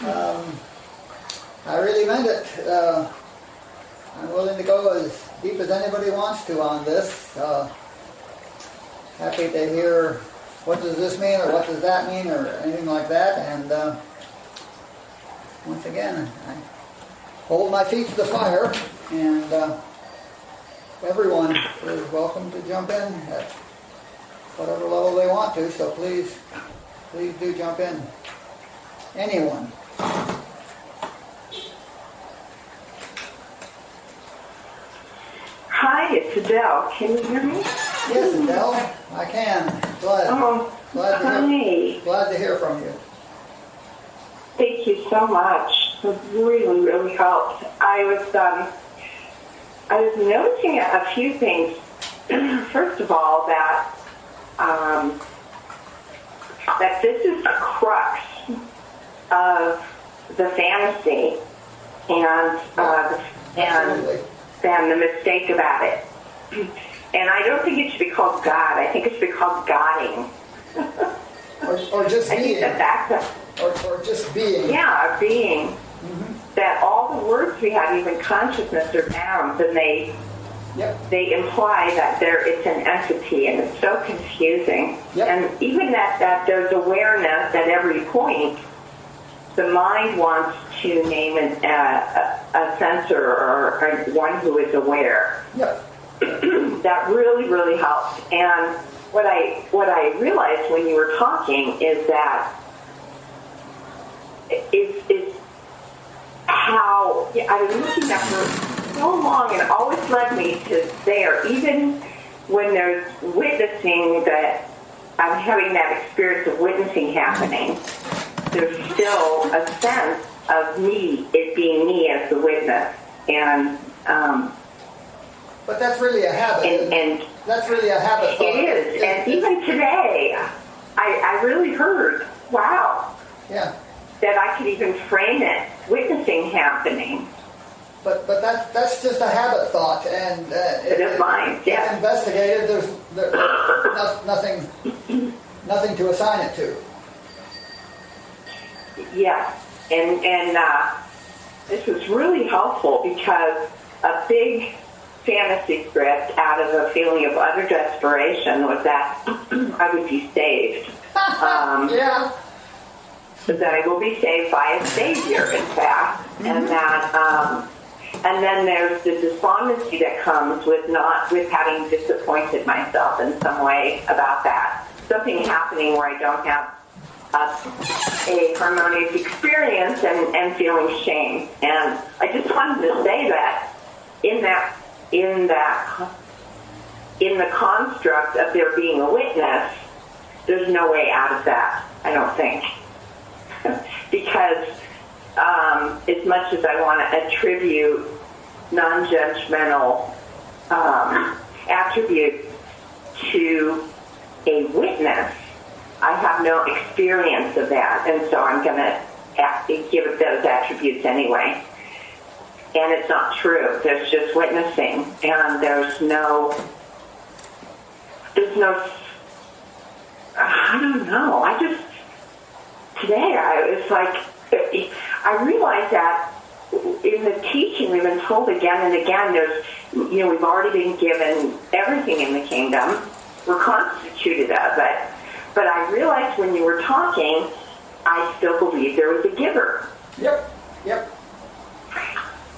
I really meant it. I'm willing to go as deep as anybody wants to on this. Happy to hear what does this mean or what does that mean or anything like that. And once again, I hold my feet to the fire, and everyone is welcome to jump in at whatever level they want to. So please do jump in. Anyone. Hi, it's Adele. Can you hear me? Yes, Adele, I can. Glad to hear from you. Thank you so much. It really, really helped. I was noticing a few things. First of all, that this is the crux of the fantasy and the mistake about it. And I don't think it should be called God. I think it should be called Godding. or just being. I think that's or just being. Yeah, being. Mm-hmm. That all the words we have, even consciousness, are nouns, and they imply that it's an entity, and it's so confusing. Yep. And even that there's awareness at every point. The mind wants to name a sensor or one who is aware. Yep. That really, really helps. And what I realized when you were talking is that is how I was looking at for so long, and it always led me to there. Even when there's witnessing that I'm having that experience of witnessing happening, there's still a sense of me, it being me as the witness. And but that's really a habit. And that's really a habit. It is. And even today, I really heard, wow. Yeah. That I could even frame it, witnessing happening. But that's just a habit thought, and it is mine. Yeah. Investigated. There's nothing to assign it to. Yes, and this was really helpful because a big fantasy script out of a feeling of utter desperation was that I would be saved. Yeah. That I will be saved by a savior, in fact, and that, and then there's the despondency that comes with having disappointed myself in some way about that. Something happening where I don't have a harmonious experience and feeling shame. And I just wanted to say that in the construct of there being a witness, there's no way out of that, I don't think. Because as much as I want to attribute non-judgmental attributes to a witness, I have no experience of that, and so I'm going to give it those attributes anyway. And it's not true. There's just witnessing, and there's no, I don't know. Today I realized that in the teaching we've been told again and again, we've already been given everything in the kingdom. We're constituted of it. But I realized when you were talking, I still believe there was a giver. Yep.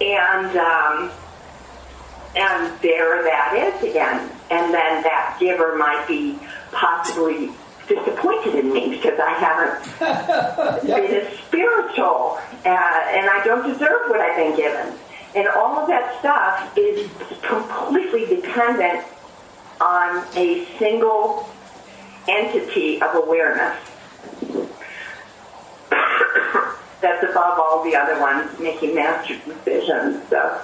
And there that is again. And then that giver might be possibly disappointed in me because I haven't been as spiritual, and I don't deserve what I've been given. And all of that stuff is completely dependent on a single entity of awareness that's above all the other ones making master decisions. So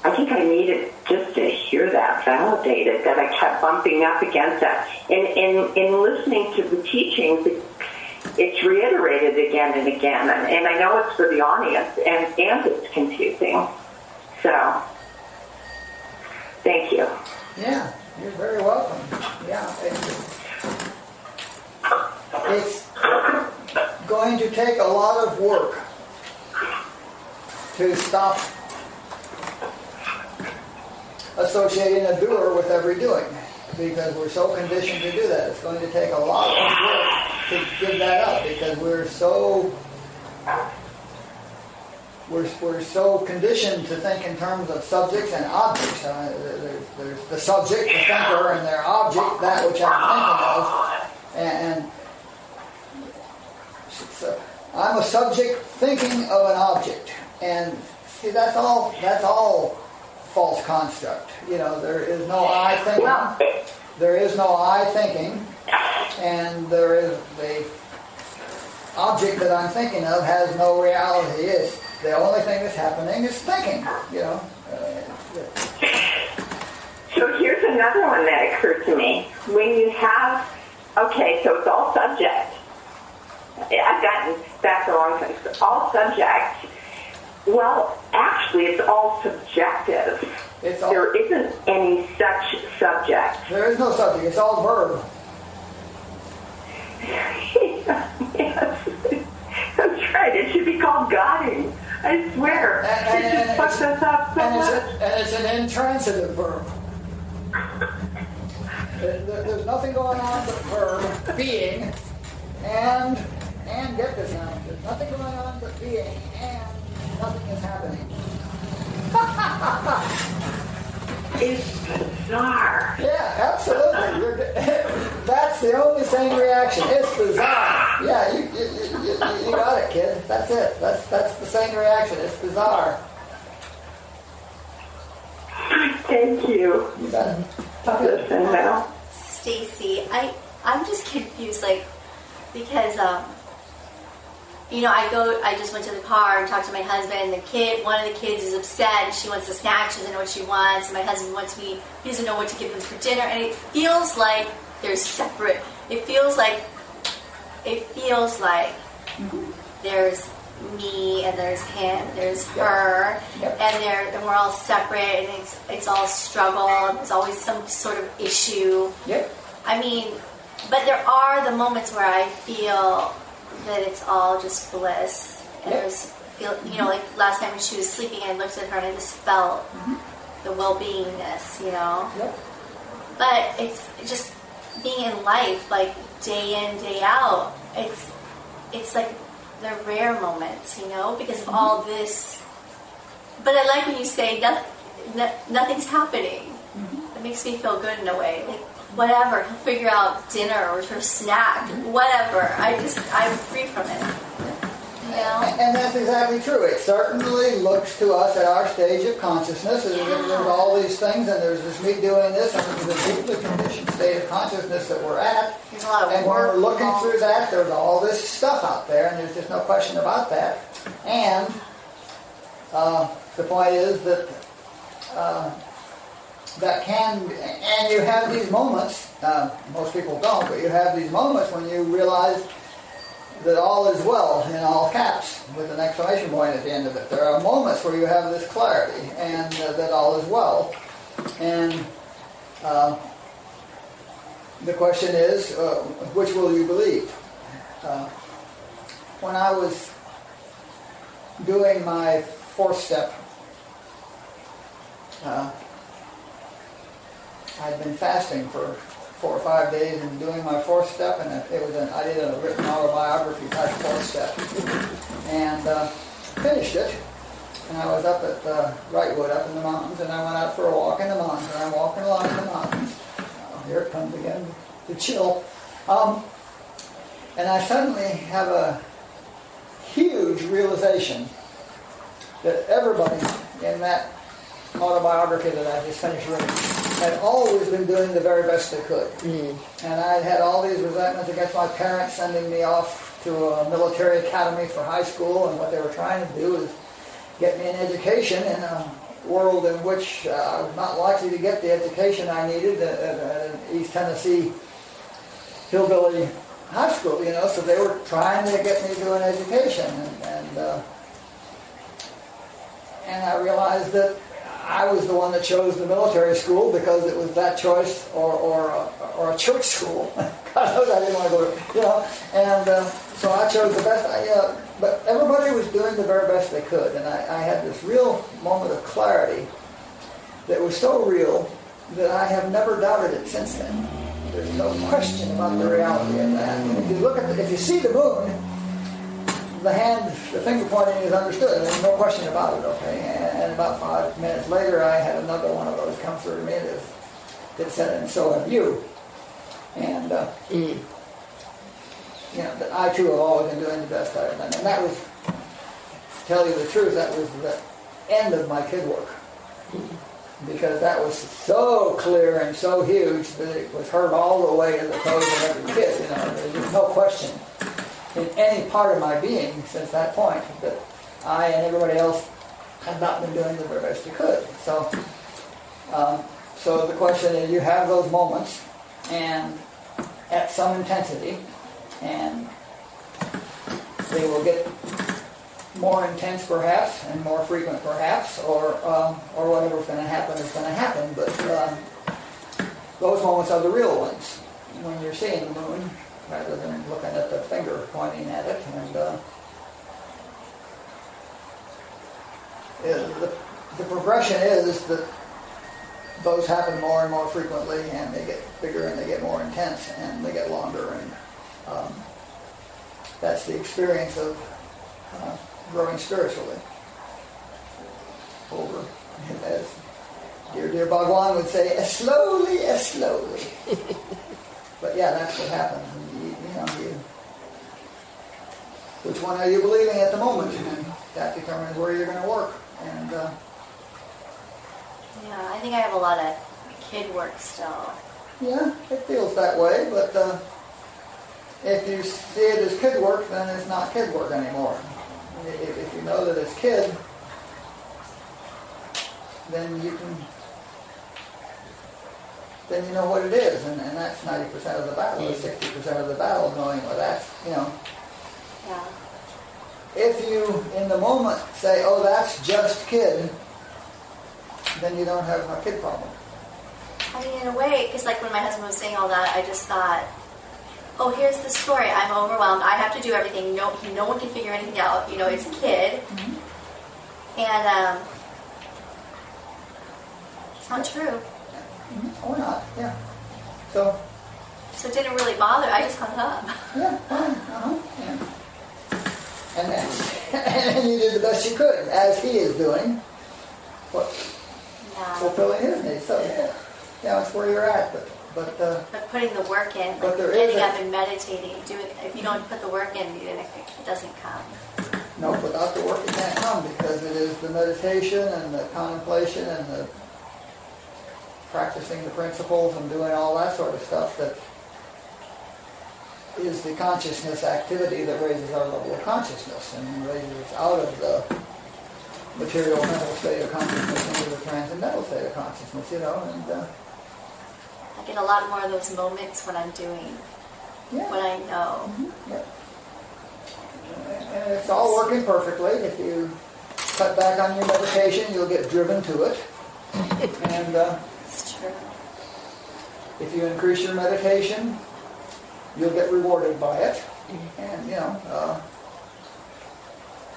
I think I needed just to hear that validated, that I kept bumping up against that. In listening to the teachings, it's reiterated again and again. And I know it's for the audience, and it's confusing. So, thank you. Yeah, you're very welcome. Yeah, it's going to take a lot of work to stop associating a doer with every doing, because we're so conditioned to do that. It's going to take a lot of work to give that up, because we're so conditioned to think in terms of subjects and objects. There's the subject, the thinker, and their object, that which I'm thinking of. And so I'm a subject thinking of an object. And see, that's all false construct. There is no I thinking. There is no I thinking. And there is the object that I'm thinking of has no reality. It's the only thing that's happening is thinking, So here's another one that occurred to me. When you have, so it's all subject. I've gotten back the wrong thing. It's all subject. Well, actually, it's all subjective. There isn't any such subject. There is no subject. It's all verb. Yes. That's right. It should be called guiding. I swear. It just fucks us up so much. And it's an intransitive verb. There's nothing going on but verb, being, and get this now. There's nothing going on but being, and nothing is happening. It's bizarre. Yeah, absolutely. That's the only sane reaction. It's bizarre. Yeah, you got it, kid. That's it. That's the same reaction. It's bizarre. Thank you. You got it. Listen now. Stacy, I'm just confused, because I just went to the car and talked to my husband. One of the kids is upset and she wants a snack. She doesn't know what she wants. And my husband he doesn't know what to give him for dinner. And it feels like they're separate. It feels like there's me and there's him, there's her, and we're all separate, and it's all struggle. And there's always some sort of issue. Yep. I mean, but there are the moments where I feel that it's all just bliss. And like last time when she was sleeping, I looked at her and I just felt the well-beingness, Yep. But it's just being in life, like day in, day out. It's like the rare moments, because of all this. But I like when you say nothing's happening. It makes me feel good in a way. Like, whatever, he'll figure out dinner or snack, whatever. I'm free from it. And that's exactly true. It certainly looks to us at our stage of consciousness. There's all these things, and there's this me doing this, and there's the deeply conditioned state of consciousness that we're at. There's a lot of and when we're looking through that, there's all this stuff out there, and there's just no question about that. And the point is that and you have these moments, most people don't, but you have these moments when you realize that all is well, in all caps, with an exclamation point at the end of it. There are moments where you have this clarity, and that all is well. And the question is, which will you believe? When I was doing my fourth step, I'd been fasting for 4 or 5 days and doing my fourth step, and I did a written autobiography type fourth step, and finished it. And I was up at Wrightwood, up in the mountains, and I went out for a walk in the mountains, and I'm walking along in the mountains. Here it comes again, the chill. And I suddenly have a huge realization that everybody in that autobiography that I just finished reading had always been doing the very best they could. And I had all these resentments against my parents sending me off to a military academy for high school, and what they were trying to do is get me an education in a world in which I was not likely to get the education I needed at an East Tennessee hillbilly high school, so they were trying to get me to an education, and I realized that I was the one that chose the military school because it was that choice or a church school. God knows I didn't want to go to, and so I chose the best. But everybody was doing the very best they could, and I had this real moment of clarity that was so real that I have never doubted it since then. There's no question about the reality of that. If you look at, if you see the moon, the finger pointing is understood. There's no question about it. Okay, and about 5 minutes later, I had another one of those come through to me that said, "And so have you." And that I too have always been doing the best I've done. And that was, to tell you the truth, that was the end of my kid work. Because that was so clear and so huge that it was heard all the way to the toes of every kid. There's just no question in any part of my being since that point that I and everybody else had not been doing the very best we could. So the question is, you have those moments, and at some intensity, and they will get more intense perhaps, and more frequent perhaps, or whatever's going to happen is going to happen. But those moments are the real ones, when you're seeing the moon, rather than looking at the finger pointing at it. And the progression is that those happen more and more frequently, and they get bigger, and they get more intense, and they get longer. And that's the experience of growing spiritually. Over, as dear Bhagwan would say, as slowly. But yeah, that's what happens. Which one are you believing at the moment? And that determines where you're going to work. And I think I have a lot of kid work still. Yeah, it feels that way, but if you see it as kid work, then it's not kid work anymore. If you know that it's kid, then you know what it is, and that's 90% of the battle, or 60% of the battle, knowing what that's, Yeah. If you, in the moment, say, "Oh, that's just kid," then you don't have a kid problem. I mean, in a way, because like when my husband was saying all that, I just thought, oh, here's the story. I'm overwhelmed. I have to do everything. No one can figure anything out. It's a kid. Mm-hmm. And it's not true. Mm-hmm. Or not, yeah. So it didn't really bother. I just hung up. Yeah, fine. Yeah. And then you did the best you could, as he is doing, fulfilling his needs. So yeah, that's where you're at. But putting the work in, like getting up and meditating, if you don't put the work in, it doesn't come. No, without the work it can't come, because it is the meditation and the contemplation and the practicing the principles and doing all that sort of stuff that is the consciousness activity that raises our level of consciousness and raises us out of the material mental state of consciousness into the transcendental state of consciousness, and I get a lot more of those moments when I'm doing what I know. Mm-hmm. Yeah. And it's all working perfectly. If you cut back on your meditation, you'll get driven to it. And it's true. If you increase your meditation, you'll get rewarded by it. And,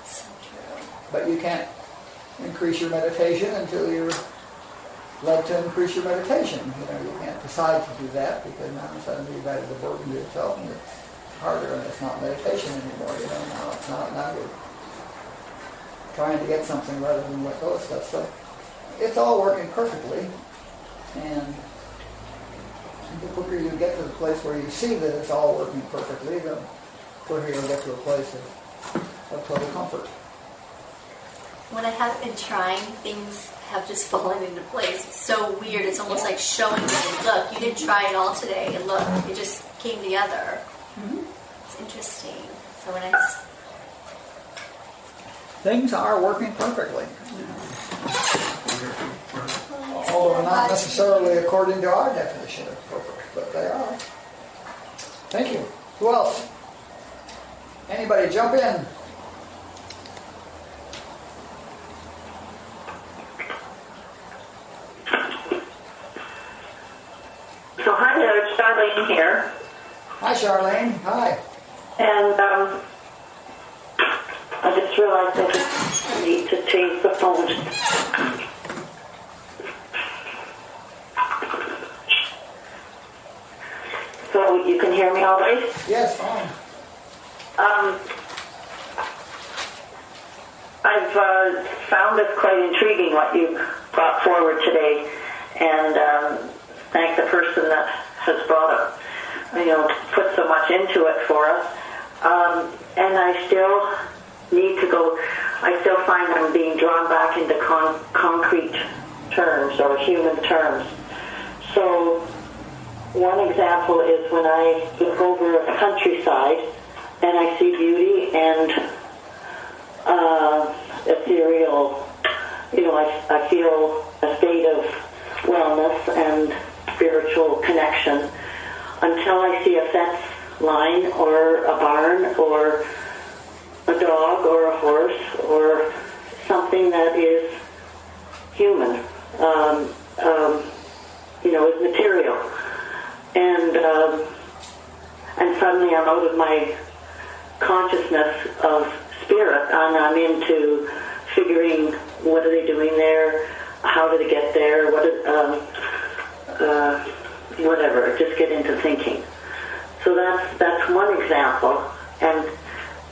so true. But you can't increase your meditation until you're led to increase your meditation. You can't decide to do that, because now suddenly you've added the burden to yourself, and it's harder, and it's not meditation anymore. Now it's not. Now you're trying to get something rather than let go of stuff. So it's all working perfectly, and the quicker you get to the place where you see that it's all working perfectly, the quicker you'll get to a place of total comfort. When I haven't been trying, things have just fallen into place. It's so weird. It's almost like showing me, look, you didn't try it all today, and look, it just came together. Mm-hmm. It's interesting. So when things are working perfectly. Although not necessarily according to our definition of perfect, but they are. Thank you. Who else? Anybody jump in? Charlene here. Hi, Charlene. Hi. And I just realized I just need to change the phone. So you can hear me all right? Yes, fine. I've found it quite intriguing what you brought forward today, and thank the person that has brought it, put so much into it for us. And I still need to go, I still find I'm being drawn back into concrete terms or human terms. So one example is when I look over a countryside and I see beauty and ethereal, I feel a state of wellness and spiritual connection until I see a fence line or a barn or a dog or a horse or something that is human, is material. And suddenly I'm out of my consciousness of spirit, and I'm into figuring what are they doing there, how did they get there, whatever. Just get into thinking. So that's one example, and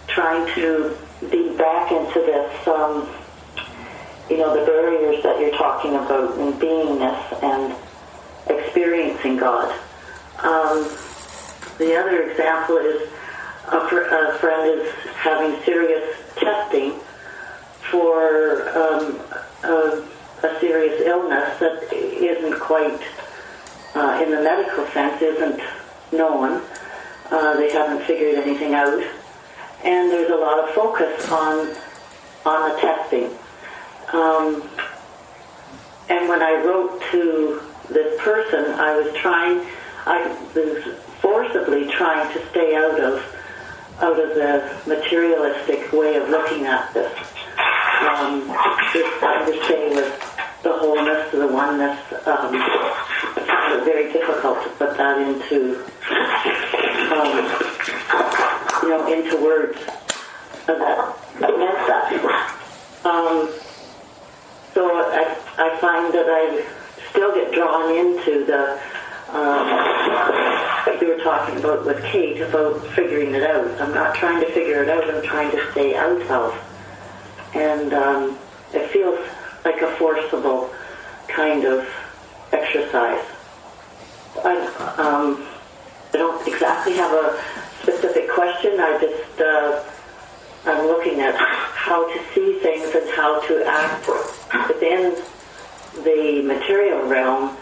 trying to be back into this, the barriers that you're talking about, and beingness and experiencing God. The other example is a friend is having serious testing for a serious illness that isn't quite, in the medical sense, isn't known. They haven't figured anything out. And there's a lot of focus on the testing. And when I wrote to this person, I was forcibly trying to stay out of the materialistic way of looking at this. Just trying to stay with the wholeness, the oneness. I found it very difficult to put that into words that meant that. So I find that I still get drawn into the, like you were talking about with Kate, about figuring it out. I'm not trying to figure it out, I'm trying to stay out of. And it feels like a forcible kind of exercise. I don't exactly have a specific question. I'm looking at how to see things and how to act within the material realm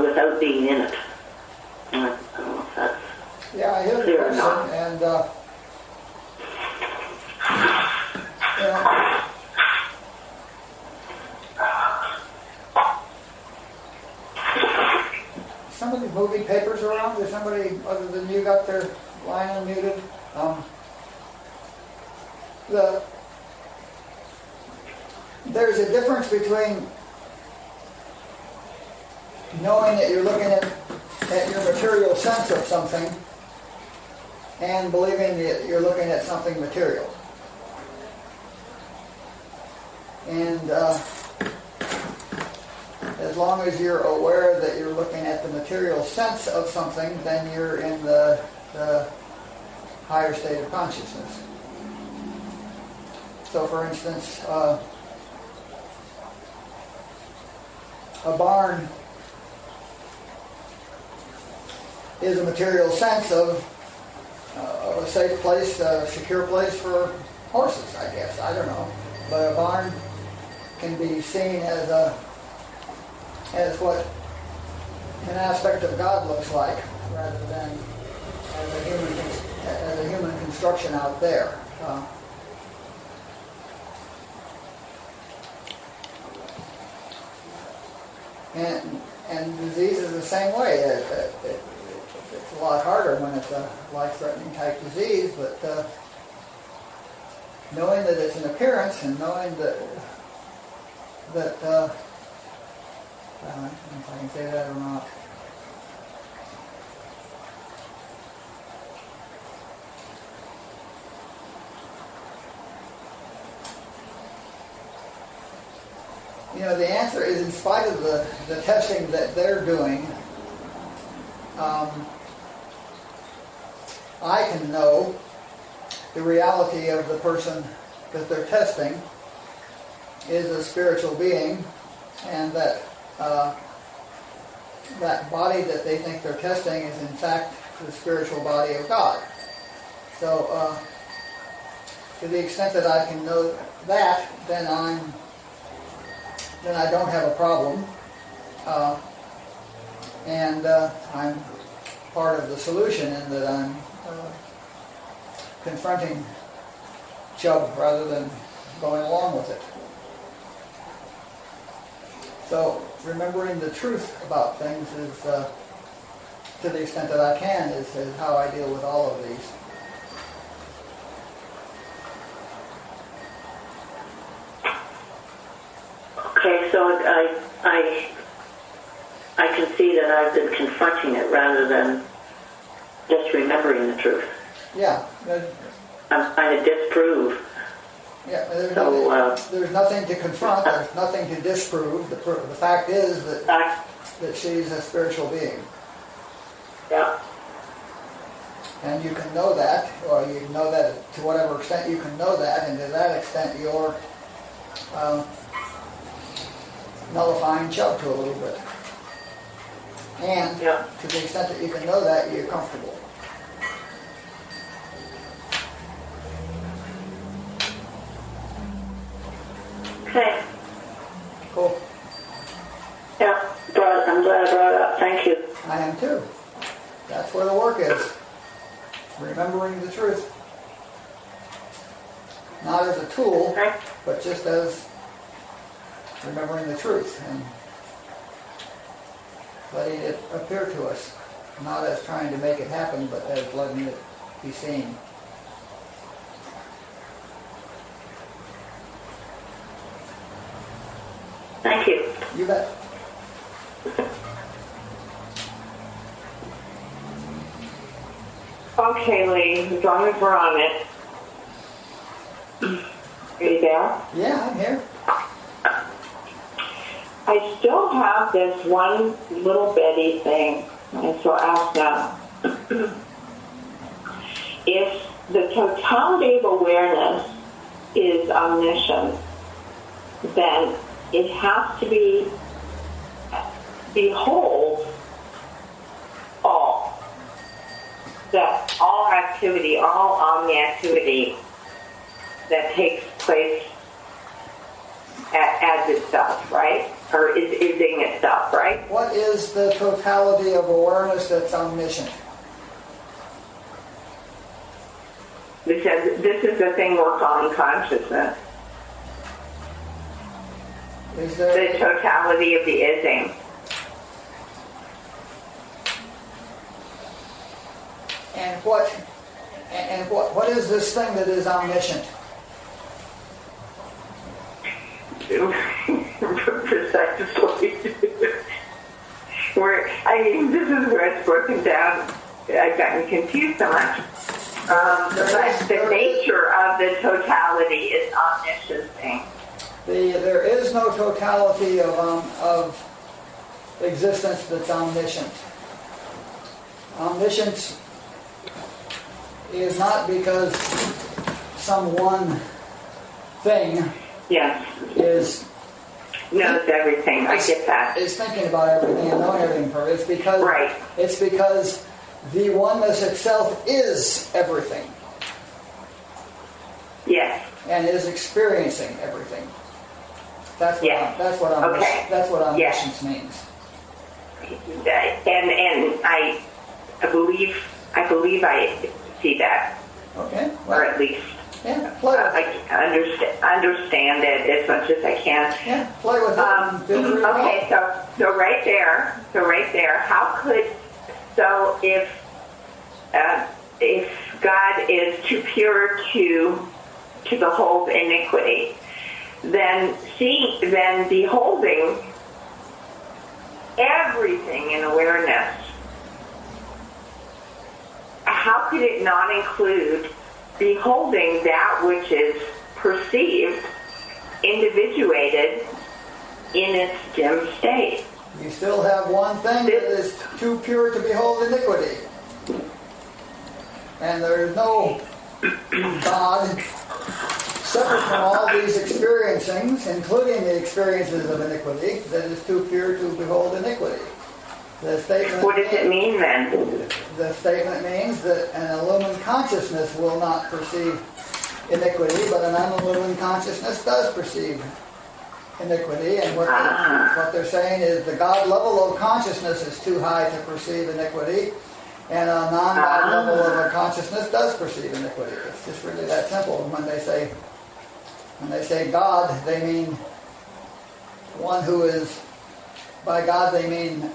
without being in it. I don't know if that's I hear the clear or question, not. and somebody moving papers around? Is somebody other than you got their line unmuted? There's a difference between knowing that you're looking at your material sense of something and believing that you're looking at something material. And as long as you're aware that you're looking at the material sense of something, then you're in the higher state of consciousness. So for instance, a barn is a material sense of a safe place, a secure place for horses, I guess. I don't know. But a barn can be seen as what an aspect of God looks like, rather than as a human construction out there. And disease is the same way. It's a lot harder when it's a life-threatening type disease, but knowing that it's an appearance and knowing that I don't know if I can say that or not. the answer is, in spite of the testing that they're doing, I can know the reality of the person that they're testing is a spiritual being, and that that body that they think they're testing is in fact the spiritual body of God. So to the extent that I can know that, then I don't have a problem, and I'm part of the solution in that I'm confronting Chubb rather than going along with it. So remembering the truth about things is, to the extent that I can, is how I deal with all of these. Okay, so I can see that I've been confronting it rather than just remembering the truth. Yeah. I'm trying to disprove. Yeah, there's nothing to confront, there's nothing to disprove. The fact is that she's a spiritual being. Yeah. And you can know that, or you know that to whatever extent you can know that, and to that extent you're nullifying Chubb to a little bit. And to the extent that you can know that, you're comfortable. Okay. Cool. Yeah, I'm glad I brought it up. Thank you. I am too. That's where the work is. Remembering the truth. Not as a tool, but just as remembering the truth and letting it appear to us. Not as trying to make it happen, but as letting it be seen. Thank you. You bet. Okay, Lee, as long as we're on it. Are you there? Yeah, I'm here. I still have this one little bitty thing, and so ask now. If the totality of awareness is omniscient, then it has to be behold all. That all activity, all omni-activity that takes place as itself, right? Or is in itself, right? What is the totality of awareness that's omniscient? Because this is the thing we're calling consciousness. Is there The totality of the ising. and what is this thing that is omniscient? Precisely. This is where it's broken down. I've gotten confused so much. But the nature of the totality is omniscience. There is no totality of existence that's omniscient. Omniscience is not because some one thing is knows everything. I get that. Is thinking about everything and knowing everything for it. It's because the oneness itself is everything. Yes. And is experiencing everything. That's what omniscience means. And I believe I see that. Okay. Or at least I understand it as much as I can. Yeah, play with it. Okay, so right there, how could, so if God is too pure to behold iniquity, then beholding everything in awareness, how could it not include beholding that which is perceived, individuated, in its dim state. You still have one thing that is too pure to behold iniquity. And there is no God separate from all these experiencings, including the experiences of iniquity, that is too pure to behold iniquity. The statement What does it mean then? The statement means that an illumined consciousness will not perceive iniquity, but an unillumined consciousness does perceive iniquity. And what they're saying is the God level of consciousness is too high to perceive iniquity, and a non-God level of a consciousness does perceive iniquity. It's just really that simple. When they say God, they mean one who is, by God they mean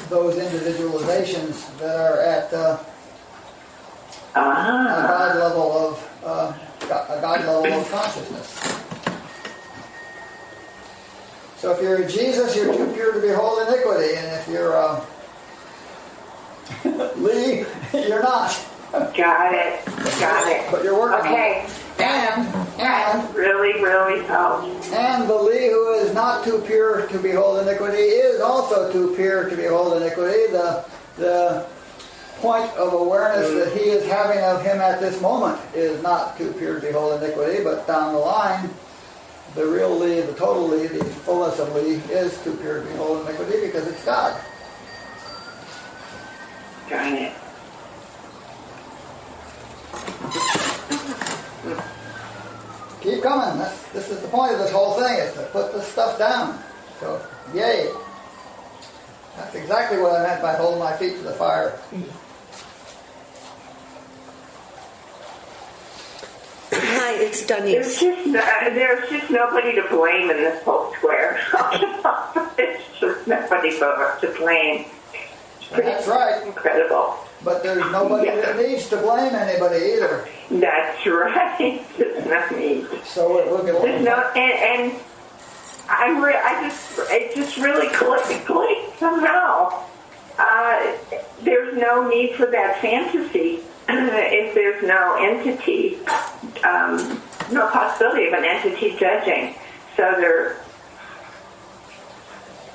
those individualizations that are at a God level of consciousness. So if you're a Jesus, you're too pure to behold iniquity, and if you're Lee, you're not. Got it. But you're working okay. on it. And really helps. And the Lee who is not too pure to behold iniquity is also too pure to behold iniquity. The point of awareness that he is having of him at this moment is not too pure to behold iniquity, but down the line, the real Lee, the total Lee, the fullness of Lee is too pure to behold iniquity because it's God. Got it. Keep coming. This is the point of this whole thing, is to put this stuff down. So, yay. That's exactly what I meant by holding my feet to the fire. Hi, it's Denise. There's just nobody to blame in this whole square. There's just nobody to blame. That's right. Incredible. But there's nobody that needs to blame anybody either. That's right. It's not me. So we'll get along. And it just really clicked somehow. There's no need for that fantasy if there's no entity, no possibility of an entity judging. So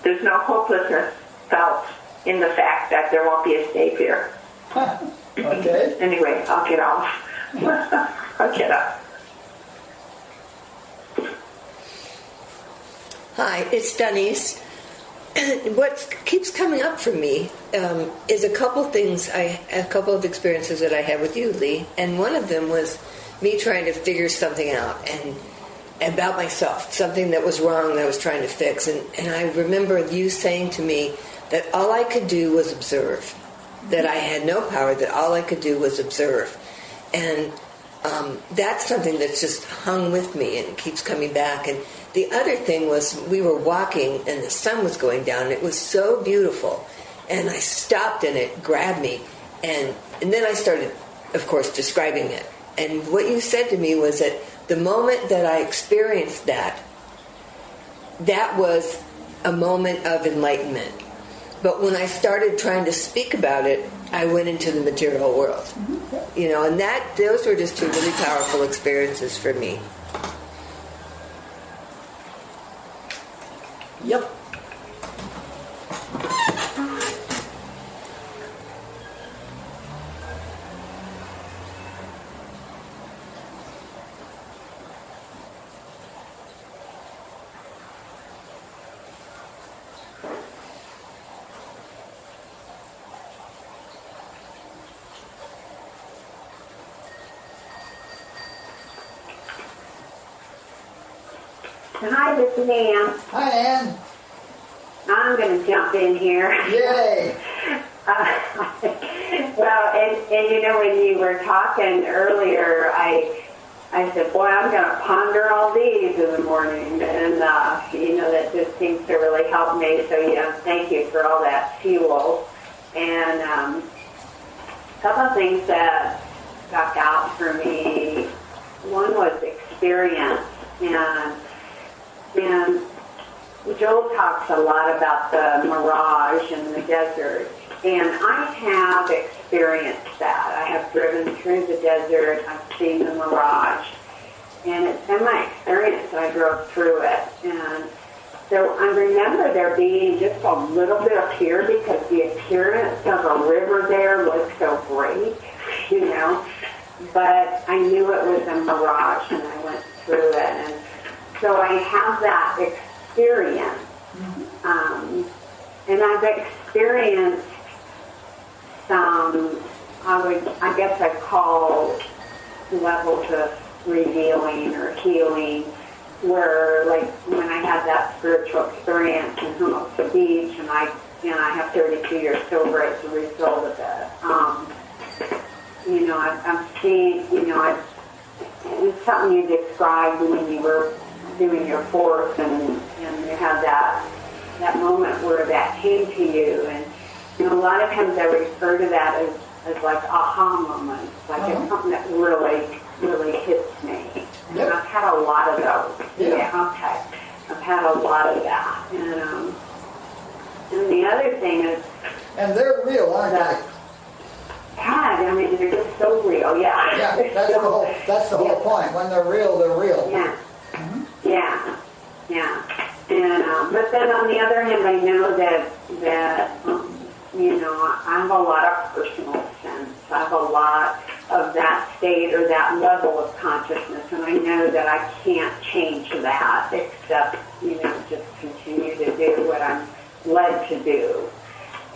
there's no hopelessness felt in the fact that there won't be a savior. Okay. Anyway, I'll get off. I'll get up. Hi, it's Denise. What keeps coming up for me is a couple of experiences that I had with you, Lee, and one of them was me trying to figure something out and about myself, something that was wrong that I was trying to fix, and I remember you saying to me that all I could do was observe, that I had no power, that all I could do was observe, and that's something that's just hung with me and keeps coming back. And the other thing was we were walking and the sun was going down and it was so beautiful, and I stopped and it grabbed me, and then I started, of course, describing it. And what you said to me was that the moment that I experienced that was a moment of enlightenment. But when I started trying to speak about it, I went into the material world. Mm-hmm. You know, and those were just two really powerful experiences for me. Yep. Hi, this is Ann. Hi, Ann. I'm going to jump in here. Yay. Well, and you know, when you were talking earlier, I said, boy, I'm going to ponder all these in the morning. And, you know, that just seems to really help me. So, thank you for all that fuel. And a couple of things that stuck out for me. One was experience. And Joel talks a lot about the mirage in the desert, and I have experienced that. I have driven through the desert, I've seen the mirage, it's been my experience that I drove through it. And so I remember there being just a little bit of fear because the appearance of a river there looked so great, you know. But I knew it was a mirage, and I went through it. And so I have that experience. And I've experienced some, I guess I'd call levels of revealing or healing, where like when I had that spiritual experience in Hermosa Beach, and I have 32 years sober as a result of it. You know, I'm seeing, you know, it's something you described when you were doing your fourth, and you had that moment where that came to you, and you know, a lot of times I refer to that as like aha moments, like it's something that really, really hits me. And I've had a lot of those. I've had a lot of that. And the other thing is, and they're real, aren't they? God, I mean, they're just so real. Yeah. Yeah, that's the whole point. When they're real, they're real. Yeah. Yeah. And but then on the other hand, I know that you know, I have a lot of personal sense. I have a lot of that state or that level of consciousness, and I know that I can't change that except, you know, just continue to do what I'm led to do.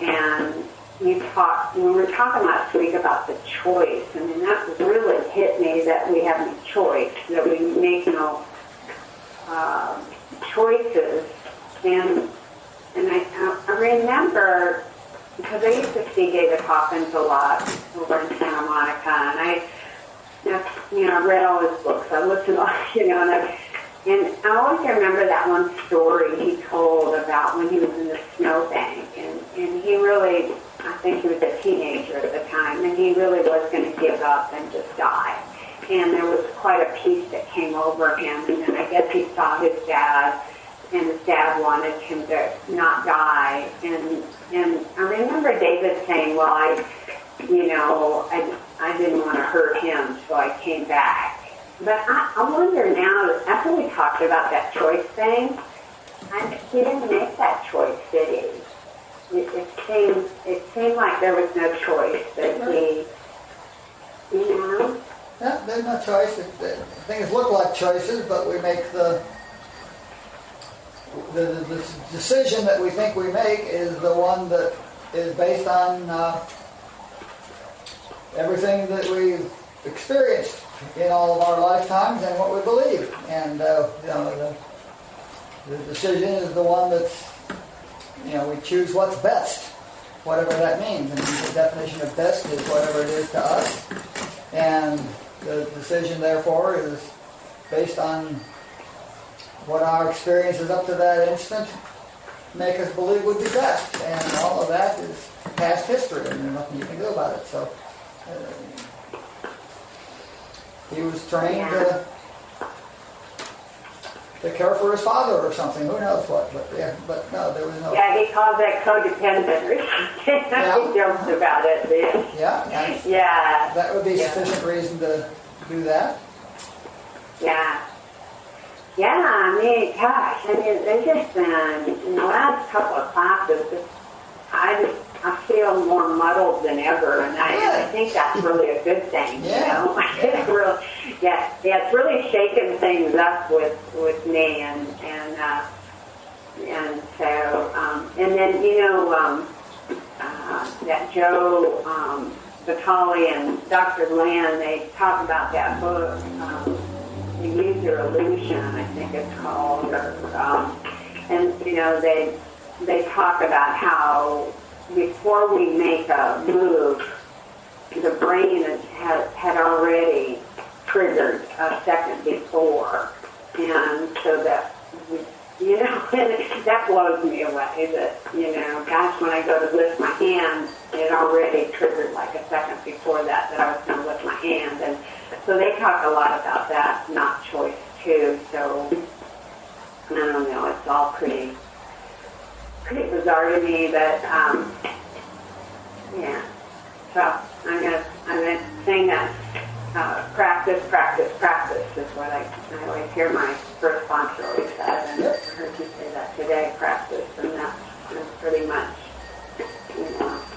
And when we were talking last week about the choice, I mean, that really hit me, that we have no choice, that we make no choices. And I remember, because I used to see David Hawkins a lot over in Santa Monica, and I read all his books. I listened to all, you know, and I always remember that one story he told about when he was in the snowbank, and he really, I think he was a teenager at the time, and he really was going to give up and just die. And there was quite a peace that came over him, and then I guess he saw his dad, and his dad wanted him to not die. And I remember David saying, well, I didn't want to hurt him, so I came back. But I wonder now, after we talked about that choice thing, he didn't make that choice, did he? It seemed like there was no choice, that he, you know? Yeah, there's no choice. Things look like choices, but we make the decision that we think we make is the one that is based on everything that we've experienced in all of our lifetimes and what we believe. And you know, the decision is the one that's, you know, we choose what's best, whatever that means. And the definition of best is whatever it is to us. And the decision, therefore, is based on what our experiences up to that instant make us believe would be best. And all of that is past history, and there's nothing you can do about it. So he was trained to care for his father or something. Who knows what? But no, there was no. Yeah, he calls that codependent or something. He jokes about it. Yeah. That would be sufficient reason to do that. Yeah. Yeah, I mean, gosh, there's just been, in the last couple of classes, I feel more muddled than ever, and I think that's really a good thing, you know? It's really shaken things up with me, and so, and then, you know, that Joe Vitale and Dr. Land, they talk about that book, The User Illusion, I think it's called, and you know, they talk about how before we make a move, the brain had already triggered a second before, and so that, you know, and that blows me away. That, you know, gosh, when I go to lift my hand, it already triggered like a second before that I was going to lift my hand, and so they talk a lot about that, not choice too. So I don't know, it's all pretty bizarre to me, but yeah. So I'm gonna sing that practice, practice, practice is what I always hear my first sponsor always said, and I heard you say that today, practice, and that's pretty much,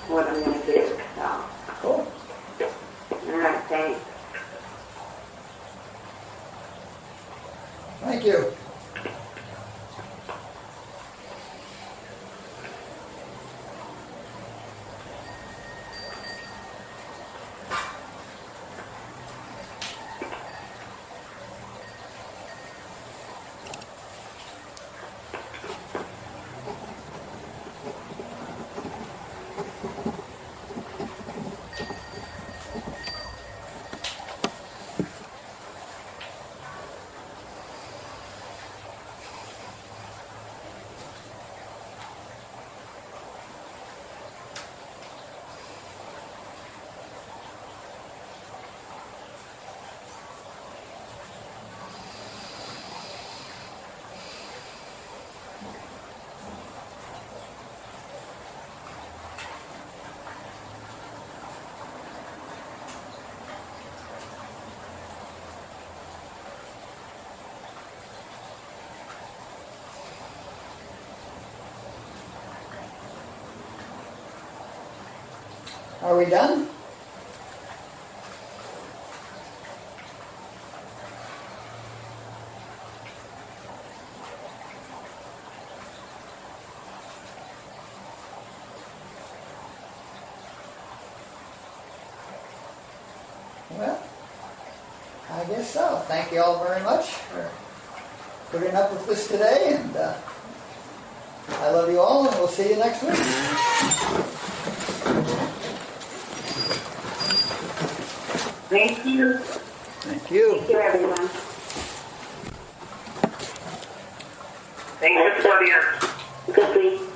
what I'm going to do. So, Cool. all right, thanks. Thank you. Are we done? Well, I guess so. Thank you all very much for putting up with this today, and I love you all, and we'll see you next week. Thank you. Thank you. Thank you, everyone. Thanks for the audience. Good week.